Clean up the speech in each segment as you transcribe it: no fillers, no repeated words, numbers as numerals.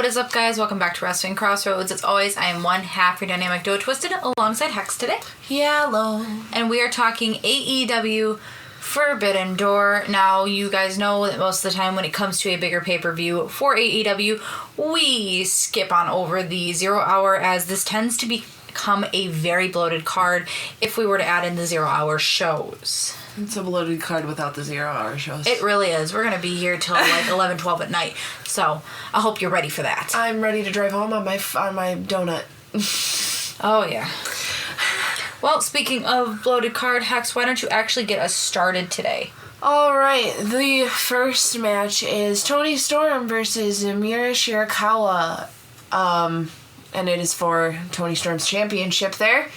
What is up, guys? Welcome back to Wrestling Crossroads. As always, I am one half your dynamic duo Twisted alongside Hex today. Hello. And we are talking AEW Forbidden Door. Now, you guys know that most of the time when it comes to a bigger pay-per-view for AEW, we skip on over the 0 hour, as this tends to become a very bloated card if we were to add in the 0 hour shows. It's a bloated card without the 0 hour shows. It really is. We're going to be here till like 11, 12 at night. So I hope you're ready for that. I'm ready to drive home on my donut. Oh, yeah. Well, speaking of bloated card, Hex, why don't you actually get us started today? Alright, the first match is Toni Storm versus Mira Shirakawa. And it is for Toni Storm's championship there.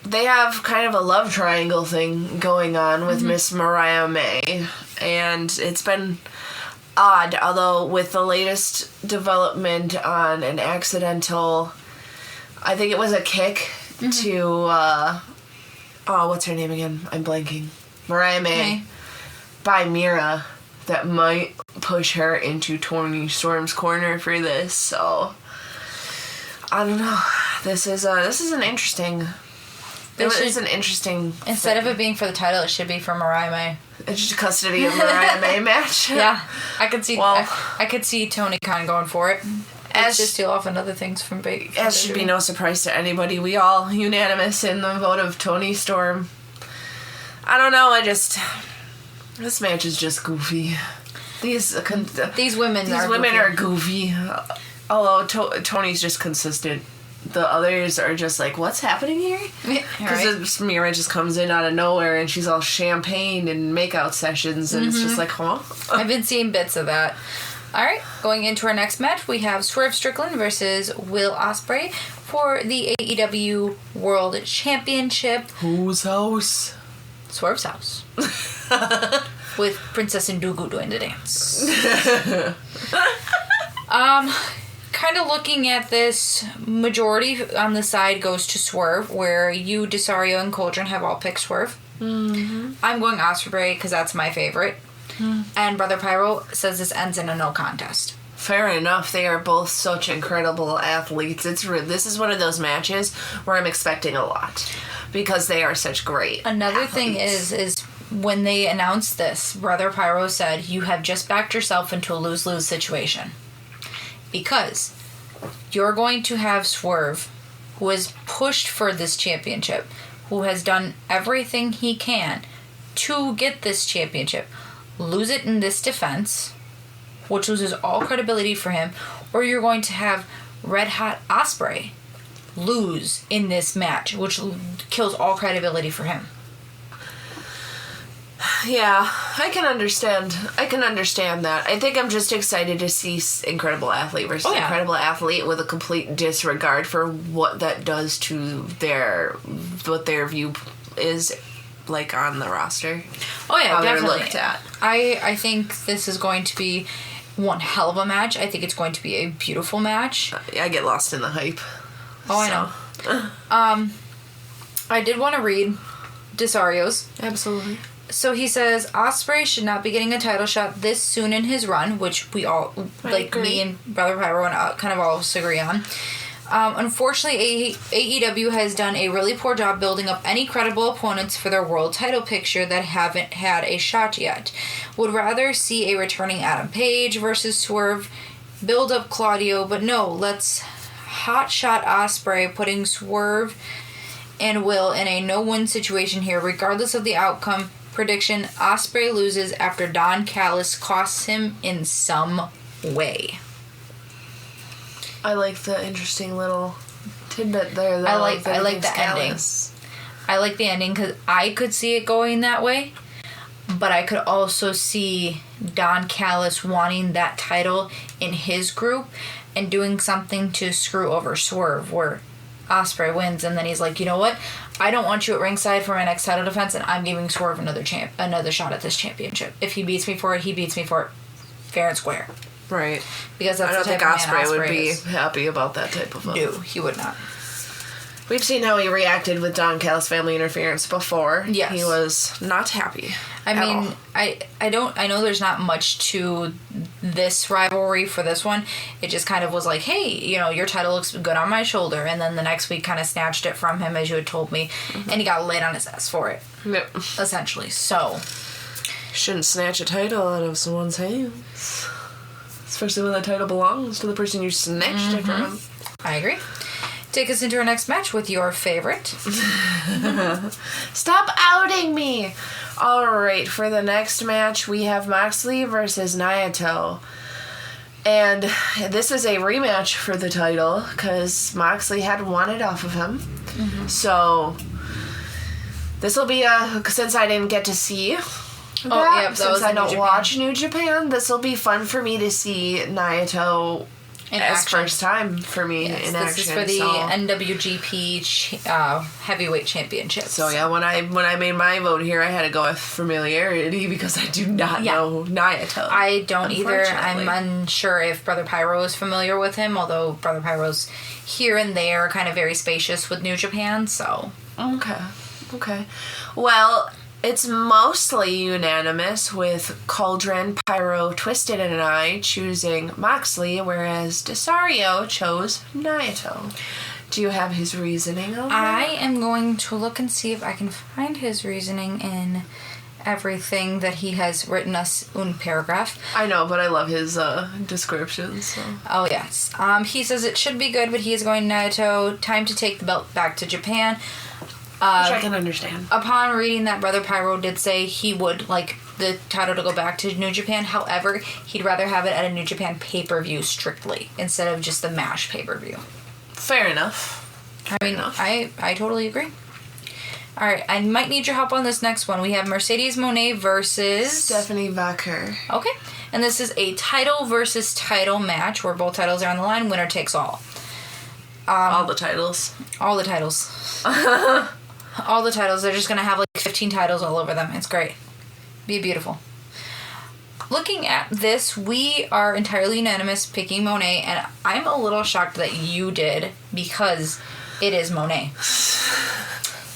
They have kind of a love triangle thing going on with Miss Mariah May. And it's been odd, although with the latest development on an accidental, I think it was a kick to, what's her name again? I'm blanking. Mariah May. By Mira, that might push her into Toni Storm's corner for this. So I don't know. This is an interesting. It's an interesting. Instead of it being for the title, it should be for Mariah May. It's just a custody of Mariah May match. Yeah, I could see. Well, I could see Tony Khan going for it. As just steal off another things from Bate. As should be no surprise to anybody. We all unanimous in the vote of Toni Storm. I don't know. This match is just goofy. These women are goofy. Although Tony's just consistent. The others are just like, what's happening here? Because Mira just comes in out of nowhere and she's all champagne and makeout sessions and it's just like, huh? I've been seeing bits of that. Alright, going into our next match, we have Swerve Strickland versus Will Ospreay for the AEW World Championship. Whose house? Swerve's house. With Princess Ndugu doing the dance. Kind of looking at this, majority on the side goes to Swerve, where you, Desario, and Cauldron have all picked Swerve. Mm-hmm. I'm going Ospreay because that's my favorite. And Brother Pyro says this ends in a no contest. Fair enough. They are both such incredible athletes. This is one of those matches where I'm expecting a lot because they are such great Another athletes. Thing is when they announced this, Brother Pyro said, you have just backed yourself into a lose-lose situation. Because you're going to have Swerve, who has pushed for this championship, who has done everything he can to get this championship, lose it in this defense, which loses all credibility for him, or you're going to have Red Hot Ospreay lose in this match, which kills all credibility for him. Yeah, I can understand that. I think I'm just excited to see incredible athlete versus incredible athlete with a complete disregard for what that does to what their view is like on the roster. Oh yeah, how definitely. They're looked at. I think this is going to be one hell of a match. I think it's going to be a beautiful match. I get lost in the hype. Oh, so. I know. I did want to read Desario's. Absolutely. So he says, Ospreay should not be getting a title shot this soon in his run, which we all, me and Brother Pyro and kind of all agree on. Unfortunately, AEW has done a really poor job building up any credible opponents for their world title picture that haven't had a shot yet. Would rather see a returning Adam Page versus Swerve, build up Claudio, but no, let's hot shot Ospreay, putting Swerve and Will in a no-win situation here, regardless of the outcome. Prediction, Ospreay loses after Don Callis costs him in some way. I like the interesting little tidbit there. I like the ending. I like the ending because I could see it going that way, but I could also see Don Callis wanting that title in his group and doing something to screw over Swerve, where Ospreay wins, and then he's like, you know what? I don't want you at ringside for my next title defense, and I'm giving Swerve another shot at this championship. If he beats me for it, he beats me for it, fair and square. Right. Because that's I don't the type think of man Ospreay would be is. happy about that type of No, he would not. We've seen how he reacted with Don Callis family interference before. Yes. He was not happy. I mean, I know there's not much to this rivalry for this one. It just kind of was like, hey, your title looks good on my shoulder, and then the next week kind of snatched it from him, as you had told me, and he got laid on his ass for it. Yep. Essentially. So shouldn't snatch a title out of someone's hands, especially when that title belongs to the person you snatched it from. I agree. Take us into our next match with your favorite. Stop outing me! Alright, for the next match, we have Moxley versus Naito. And this is a rematch for the title, because Moxley had won it off of him. So, this will be since I didn't get to see that since I don't watch New Japan, this will be fun for me to see Naito as first time for me in action. This is for the NWGP Heavyweight Championship. So yeah, when I made my vote here, I had to go with familiarity because I do not know Naito. I don't either. I'm unsure if Brother Pyro is familiar with him, although Brother Pyro's here and there, kind of very spacious with New Japan. So okay. Well, it's mostly unanimous with Cauldron, Pyro, Twisted, and I choosing Moxley, whereas Desario chose Naito. Do you have his reasoning on that? I am going to look and see if I can find his reasoning in everything that he has written us in paragraph. I know, but I love his descriptions. So. Oh, yes. He says it should be good, but he is going Naito. Time to take the belt back to Japan. Which I can understand. Upon reading that, Brother Pyro did say he would like the title to go back to New Japan. However, he'd rather have it at a New Japan pay-per-view strictly instead of just the MASH pay-per-view. Fair enough. I totally agree. All right, I might need your help on this next one. We have Mercedes Moné versus Stephanie Vaquer. Okay, and this is a title versus title match where both titles are on the line. Winner takes all. All the titles. All the titles. All the titles. They're just going to have like 15 titles all over them. It's great. Be beautiful. Looking at this, we are entirely unanimous picking Moné, and I'm a little shocked that you did because it is Moné.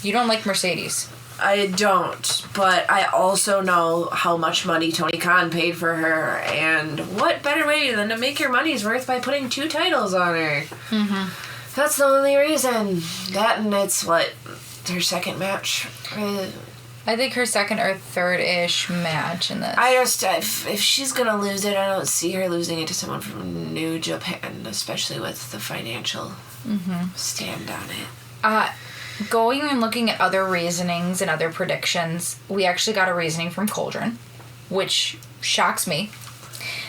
You don't like Mercedes. I don't, but I also know how much money Tony Khan paid for her, and what better way than to make your money's worth by putting 2 titles on her. Mm-hmm. That's the only reason. That, and it's her second match. I think her second or third-ish match in this. If she's gonna lose it, I don't see her losing it to someone from New Japan, especially with the financial stand on it. Going and looking at other reasonings and other predictions, we actually got a reasoning from Cauldron, which shocks me.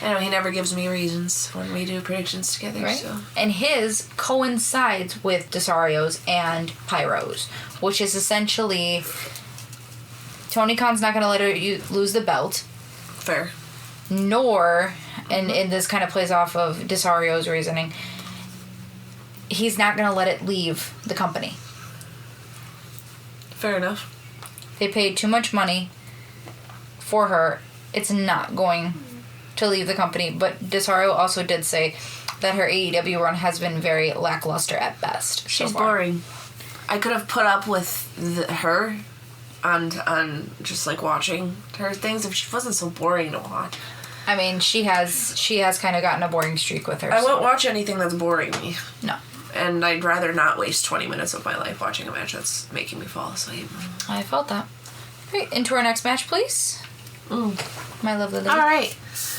I know, he never gives me reasons when we do predictions together. Right. So. And his coincides with Desario's and Pyro's, which is essentially Tony Khan's not going to let her lose the belt. Fair. Nor, and this kind of plays off of Desario's reasoning, he's not going to let it leave the company. Fair enough. They paid too much money for her. It's not going to leave the company. But Desario also did say that her AEW run has been very lackluster at best. She's boring. I could have put up with her on just like watching her things if she wasn't so boring to watch. I mean, she has kind of gotten a boring streak with her. I won't watch anything that's boring me. No. And I'd rather not waste 20 minutes of my life watching a match that's making me fall asleep. I felt that. Great. Into our next match, please. My lovely lady. All right.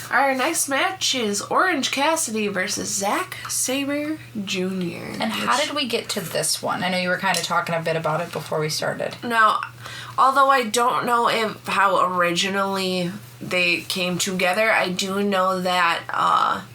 Our next match is Orange Cassidy versus Zack Sabre Jr. And how did we get to this one? I know you were kind of talking a bit about it before we started. Now, although I don't know how originally they came together, I do know that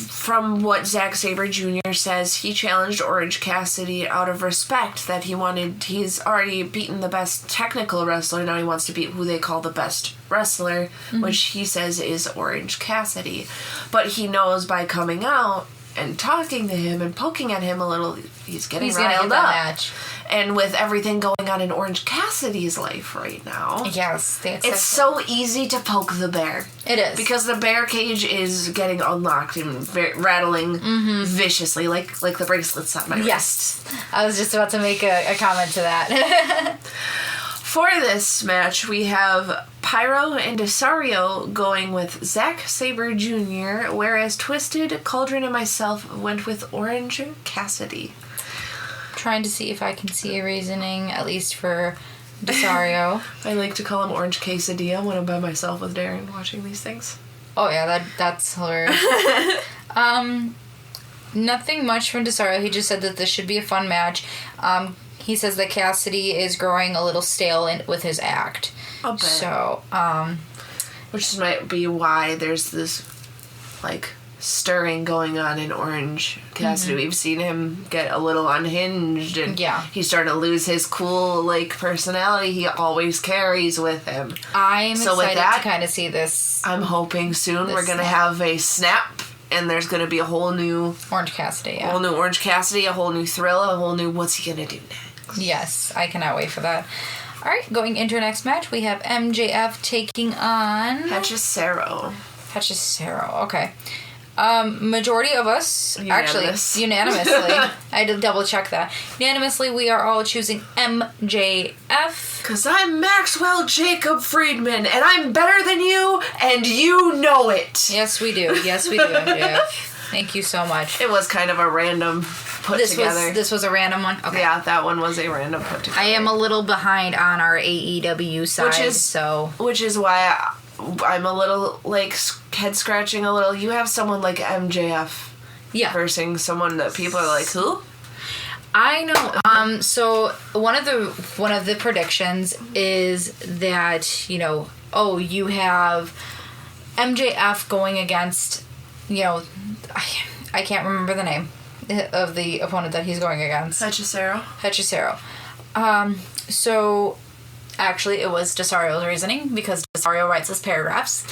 from what Zack Sabre Jr. says, he challenged Orange Cassidy out of respect that he's already beaten the best technical wrestler, now he wants to beat who they call the best wrestler, which he says is Orange Cassidy. But he knows by coming out and talking to him and poking at him a little, he's getting riled up. Match. And with everything going on in Orange Cassidy's life right now, yes, it's so easy to poke the bear. It is. Because the bear cage is getting unlocked and rattling viciously, like the bracelets on my wrist. I was just about to make a comment to that. For this match, we have Pyro and Desario going with Zack Sabre Jr., whereas Twisted, Cauldron, and myself went with Orange Cassidy. Trying to see if I can see a reasoning, at least for Desario. I like to call him Orange Quesadilla when I'm by myself with Darren watching these things. Oh yeah, that's hilarious. Nothing much from Desario. He just said that this should be a fun match. He says that Cassidy is growing a little stale with his act. A bit. So, which might be why there's this, like, stirring going on in Orange Cassidy. We've seen him get a little unhinged, and he's starting to lose his cool, like, personality he always carries with him. I'm excited to kind of see this. I'm hoping soon we're going to have a snap, and there's going to be a whole new... Orange Cassidy, a whole new Orange Cassidy, a whole new thrill, a whole new what's he going to do next. Yes, I cannot wait for that. Alright, going into our next match, we have MJF taking on... Hechicero, okay. Majority of us, unanimously, I had to double check that. Unanimously, we are all choosing MJF. Because I'm Maxwell Jacob Friedman, and I'm better than you, and you know it. Yes, we do, MJF. Thank you so much. It was kind of a random put together. This was a random one? Okay. Yeah, that one was a random put together. I am a little behind on our AEW side, Which is why I'm a little, like, head scratching a little. You have someone like MJF versing someone that people are like, who? I know. So one of the predictions is that, you have MJF going against, I can't remember the name of the opponent that he's going against. Hechicero. So actually it was Desario's reasoning, because Desario writes his paragraphs.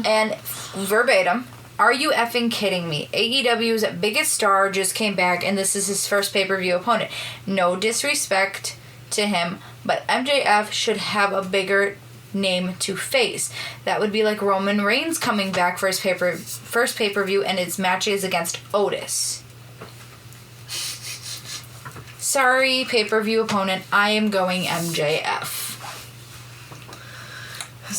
And verbatim, are you effing kidding me? AEW's biggest star just came back, and this is his first pay-per-view opponent. No disrespect to him, but MJF should have a bigger name to face. That would be like Roman Reigns coming back for his first pay-per-view, and its matches against Otis. Sorry, pay-per-view opponent, I am going MJF.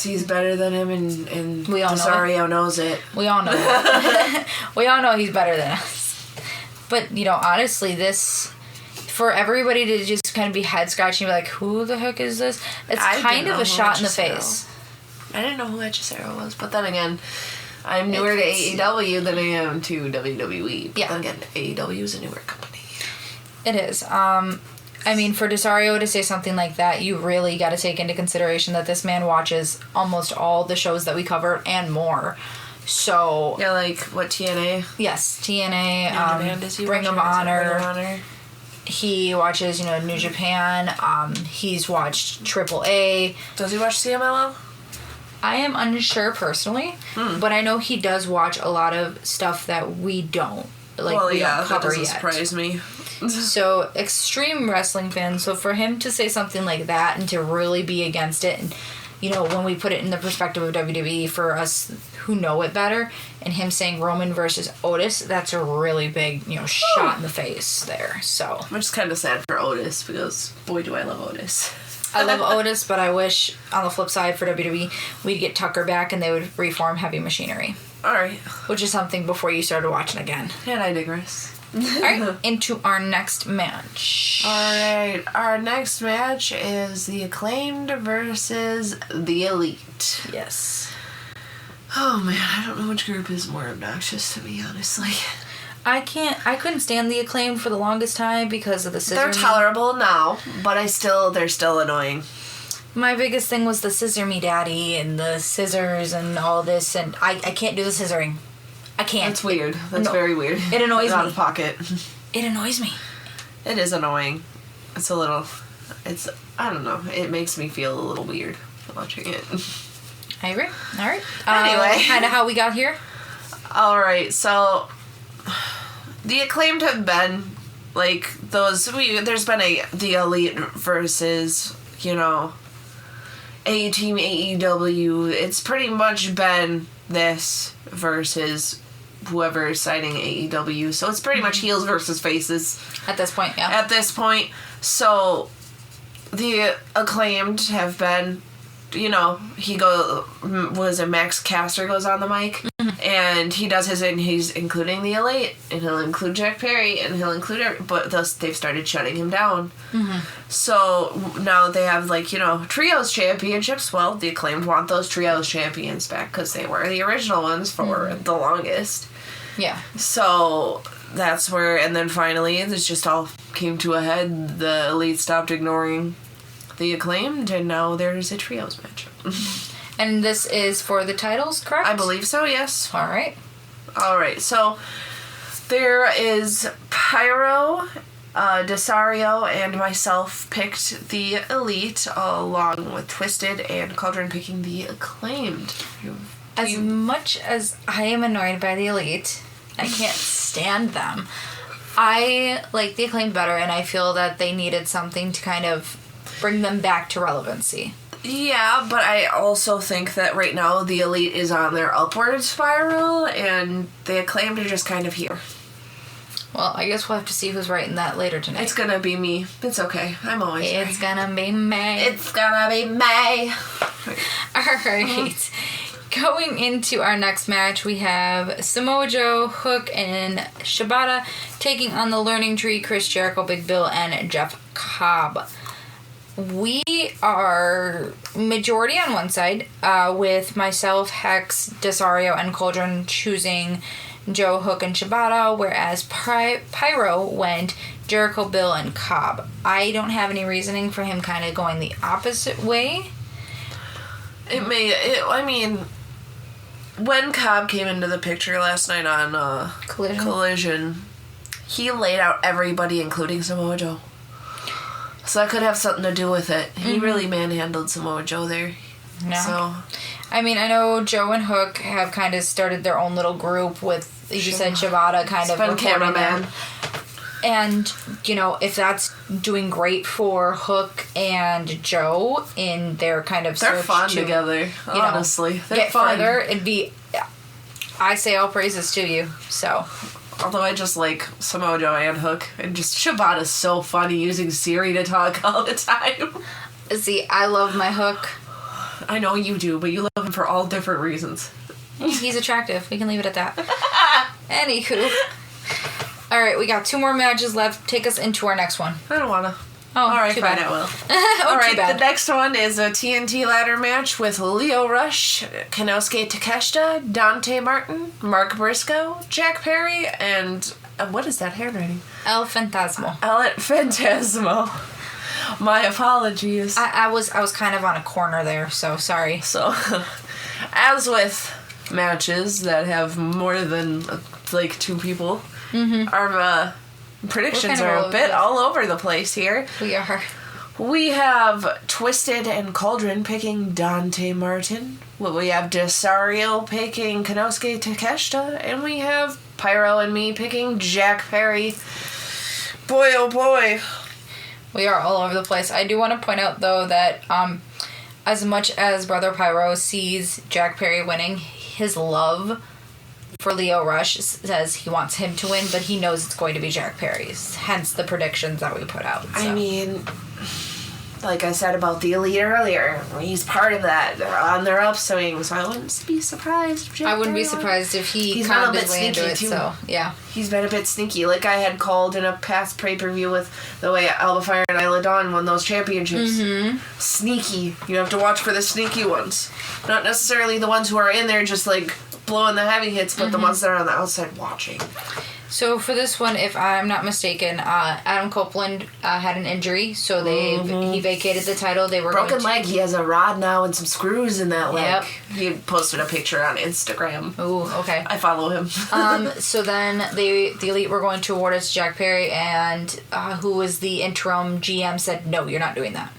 He's better than him, and we all Desario knows it. We all know it. We all know he's better than us. But, honestly, this... For everybody to just kind of be head-scratching and be like, who the heck is this? It's kind of a shot in the face. I didn't know who Hechicero was, but then again, I'm newer to AEW than I am to WWE. But then again, AEW is a newer company. It is. For Desario to say something like that, you really got to take into consideration that this man watches almost all the shows that we cover and more. So... Yeah, like, what, TNA? Yes, TNA, Ring of Honor. He watches, New Japan. He's watched AAA. Does he watch CMLL? I am unsure personally, but I know he does watch a lot of stuff that we don't. We don't cover that doesn't yet. surprise me. So, extreme wrestling fan. So, for him to say something like that and to really be against it, and, when we put it in the perspective of WWE, for us who know it better, and him saying Roman versus Otis, that's a really big, shot in the face there. So, I'm just kind of sad for Otis, because boy, do I love Otis. I love Otis, but I wish, on the flip side, for WWE, we'd get Tucker back and they would reform Heavy Machinery. Alright. Which is something before you started watching again. And I digress. Alright, into our next match. Alright, our next match is The Acclaimed versus The Elite. Yes. Oh man, I don't know which group is more obnoxious to me, honestly. I couldn't stand The Acclaimed for the longest time because of the scissor. They're tolerable now, but they're still annoying. My biggest thing was the scissor me daddy and the scissors and all this, and I can't do the scissoring. I can't. That's weird. That's very weird. It annoys me. Out of pocket. It annoys me. It is annoying. I don't know. It makes me feel a little weird watching it. I agree. Alright. Anyway. Kind of how we got here. Alright, so The Acclaimed have been, like, there's been The Elite versus, A-Team AEW. It's pretty much been this versus whoever is signing AEW. So it's pretty much heels versus faces. At this point, yeah. At this point. So the Acclaimed have been, Max Caster goes on the mic, and he does his, and he's including the Elite, and he'll include Jack Perry, and he'll include but they've started shutting him down. So now they have, trios championships. Well, the Acclaimed want those trios champions back, because they were the original ones for the longest. Yeah. So that's where, and then finally, this just all came to a head. The Elite stopped ignoring the Acclaimed, and now there's a trios match. And this is for the titles, correct? I believe so, yes. All right. So there is Pyro, Desario, and myself picked the Elite, along with Twisted and Cauldron picking the Acclaimed. As much as I am annoyed by the Elite, I can't stand them. I like the Acclaimed better, and I feel that they needed something to kind of bring them back to relevancy. Yeah, but I also think that right now the Elite is on their upward spiral, and the Acclaimed are just kind of here. Well, I guess we'll have to see who's writing that later tonight. It's gonna be me. It's okay. I'm always right. It's gonna be me. It's gonna be me. Alright. Going into our next match, we have Samoa Joe, Hook, and Shibata taking on the Learning Tree, Chris Jericho, Big Bill, and Jeff Cobb. We are majority on one side, with myself, Hex, Desario, and Cauldron choosing Joe, Hook, and Shibata, whereas Pyro went Jericho, Bill, and Cobb. I don't have any reasoning for him kind of going the opposite way. When Cobb came into the picture last night on Collision, he laid out everybody, including Samoa Joe. So that could have something to do with it. He really manhandled Samoa Joe there. No. So, I know Joe and Hook have kind of started their own little group with, you said, Shibata kind of been cameraman. And, if that's doing great for Hook and Joe in their kind of they're search fun to, together, honestly. They're get fun. further, it'd be, I say all praises to you, so. Although I just like Samoa Joe and Hook, and just Shibata's so funny using Siri to talk all the time. See, I love my Hook. I know you do, but you love him for all different reasons. He's attractive. We can leave it at that. Anywho. Alright, we got 2 more matches left. Take us into our next one. I don't wanna. Oh, alright, too fine, bad. I will. Alright, the next one is a TNT ladder match with Lio Rush, Konosuke Takeshita, Dante Martin, Mark Briscoe, Jack Perry, and what is that handwriting? El Fantasmo. El Fantasmo. My apologies. I was kind of on a corner there, so sorry. So, as with matches that have more than 2 people, our predictions are a bit all over the place here. We are. We have Twisted and Cauldron picking Dante Martin. We have Desario picking Konosuke Takeshita. And we have Pyro and me picking Jack Perry. Boy, oh boy. We are all over the place. I do want to point out, though, that as much as Brother Pyro sees Jack Perry winning, his love for Lio Rush says he wants him to win, but he knows it's going to be Jack Perry's. Hence the predictions that we put out. So. Like I said about the Elite earlier, he's part of that. They're on their upswing, so I wouldn't be surprised if Jack I wouldn't Perry be surprised if he's calmed his way into it, too. so, yeah. He's been a bit sneaky. Like I had called in a past pay-per-view with the way Alba Fire and Isla Dawn won those championships. Sneaky. You have to watch for the sneaky ones. Not necessarily the ones who are in there just blowing the heavy hits, but the ones that are on the outside watching. So for this one, if I'm not mistaken, Adam Copeland had an injury, so he vacated the title. They were broken leg. He has a rod now and some screws in that leg. Yep. He posted a picture on Instagram. Ooh, okay. I follow him. So then the Elite were going to award it to Jack Perry, and who was the interim GM said, no, you're not doing that.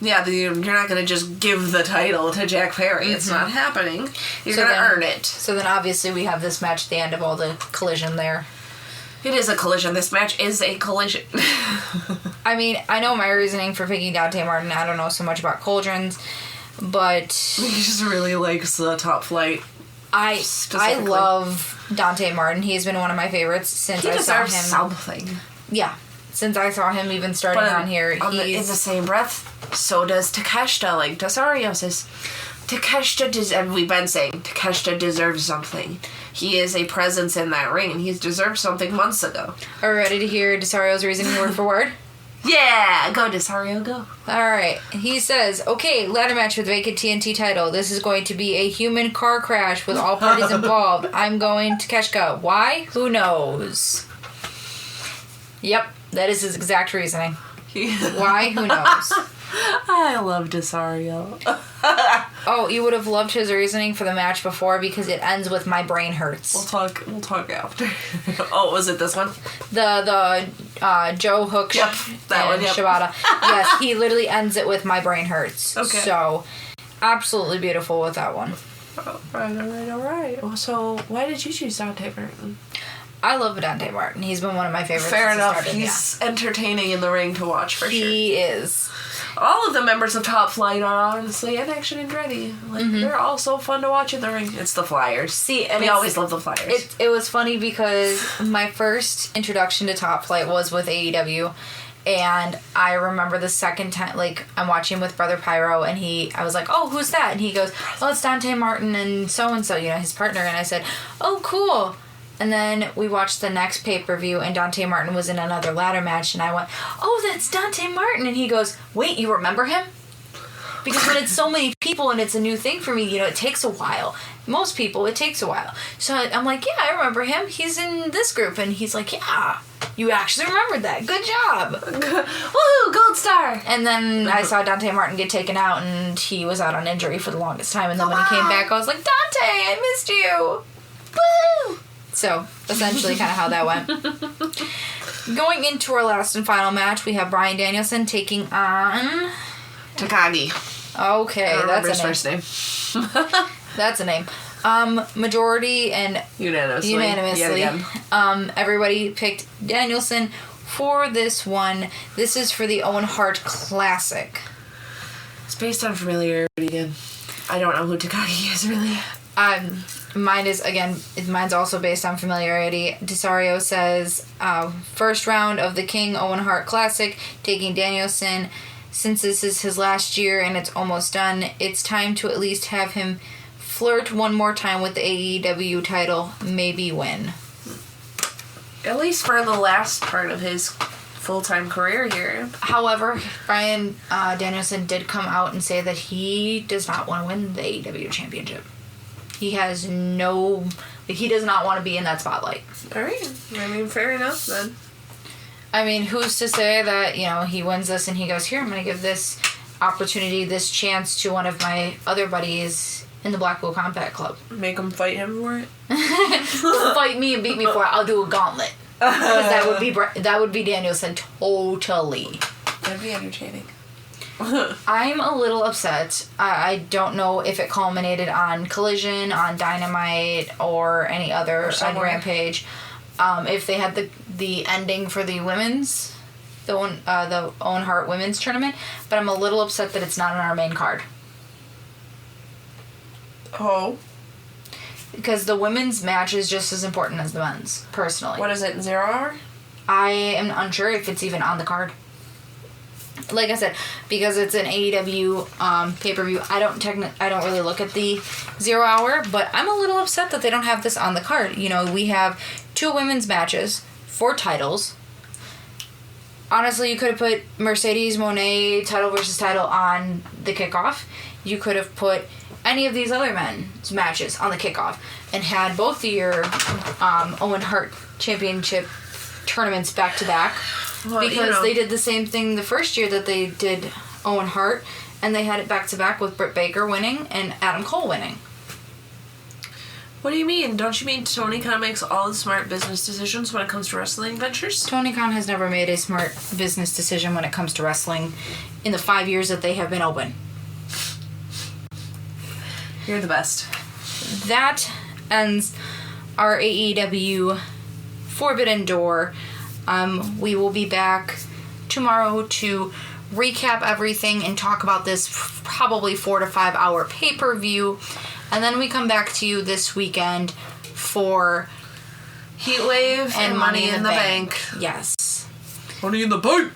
Yeah, you're not going to just give the title to Jack Perry. It's not happening. You're going to earn it. So then obviously we have this match at the end of all the collision there. It is a collision. This match is a collision. I know my reasoning for picking Dante Martin. I don't know so much about Cauldron's, but he just really likes the Top Flight. I love Dante Martin. He's been one of my favorites since I saw him. Something. Yeah. since I saw him even starting on here. In the same breath, so does Takeshita, like Desario says. And we've been saying, Takeshita deserves something. He is a presence in that ring, and he's deserved something months ago. Are we ready to hear Desario's reasoning word for word? Yeah! Go, Desario, go. Alright. He says, okay, ladder match with vacant TNT title. This is going to be a human car crash with all parties involved. I'm going Takeshita. Why? Who knows? Yep, that is his exact reasoning. Why? Who knows? I love Desario. Oh, you would have loved his reasoning for the match before because it ends with my brain hurts. We'll talk after. Oh, was it this one? The Joe Hook that one, Shibata. Yes, he literally ends it with my brain hurts. Okay. So, absolutely beautiful with that one. All right. Well, so, why did you choose Dante Martin? I love Dante Martin. He's been one of my favorites. Fair enough. He's entertaining in the ring to watch, for sure. He is. All of the members of Top Flight are honestly, and Action and Ready. They're all so fun to watch in the ring. It's the Flyers. See, and we always love the Flyers. It was funny because my first introduction to Top Flight was with AEW, and I remember the second time, like, I'm watching with Brother Pyro, and I was like, oh, who's that? And he goes, oh, it's Dante Martin and so-and-so, his partner. And I said, oh, cool. And then we watched the next pay-per-view, and Dante Martin was in another ladder match, and I went, oh, that's Dante Martin. And he goes, wait, you remember him? Because when it's so many people and it's a new thing for me, it takes a while. Most people, it takes a while. So I'm like, yeah, I remember him. He's in this group. And he's like, yeah, you actually remembered that. Good job. Woohoo, gold star. And then I saw Dante Martin get taken out, and he was out on injury for the longest time. And then when he came back, I was like, Dante, I missed you. Woo! So, essentially kind of how that went. Going into our last and final match, we have Bryan Danielson taking on... Takagi. Okay, I don't remember that's his first name. That's a name. Majority and... Unanimously. Yet again. Everybody picked Danielson for this one. This is for the Owen Hart Classic. It's based on familiarity again. I don't know who Takagi is, really. Mine's also based on familiarity. Desario says, first round of the King Owen Hart Classic, taking Danielson. Since this is his last year and it's almost done, it's time to at least have him flirt one more time with the AEW title, maybe win. At least for the last part of his full-time career here. However, Bryan Danielson did come out and say that he does not want to win the AEW championship. He has he does not want to be in that spotlight. Alright. Fair enough then. Who's to say that, he wins this and he goes, here, I'm going to give this opportunity, this chance to one of my other buddies in the Blackpool Combat Club. Make him fight him for it? Fight me and beat me for it. I'll do a gauntlet. Because that would be Danielson totally. That'd be entertaining. I'm a little upset. I don't know if it culminated on Collision, on Dynamite, or any other on Rampage. If they had the ending for the women's, the Owen Hart women's tournament, but I'm a little upset that it's not on our main card. Oh. Because the women's match is just as important as the men's, personally. What is it, 0 hour? I am unsure if it's even on the card. Like I said, because it's an AEW pay-per-view, I don't really look at the 0 hour, but I'm a little upset that they don't have this on the card. We have 2 women's matches, 4 titles. Honestly, you could have put Mercedes Moné title versus title on the kickoff. You could have put any of these other men's matches on the kickoff and had both of your Owen Hart championship tournaments back to back. Well, because they did the same thing the first year that they did Owen Hart, and they had it back-to-back with Britt Baker winning and Adam Cole winning. What do you mean? Don't you mean Tony Khan makes all the smart business decisions when it comes to wrestling ventures? Tony Khan has never made a smart business decision when it comes to wrestling in the 5 years that they have been open. You're the best. That ends our AEW Forbidden Door. We will be back tomorrow to recap everything and talk about this probably 4 to 5 hour pay-per-view. And then we come back to you this weekend for Heatwave and Money in the Bank. Yes. Money in the bank!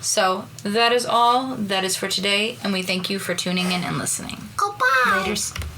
So, that is all. That is for today, and we thank you for tuning in and listening. Goodbye! Laters.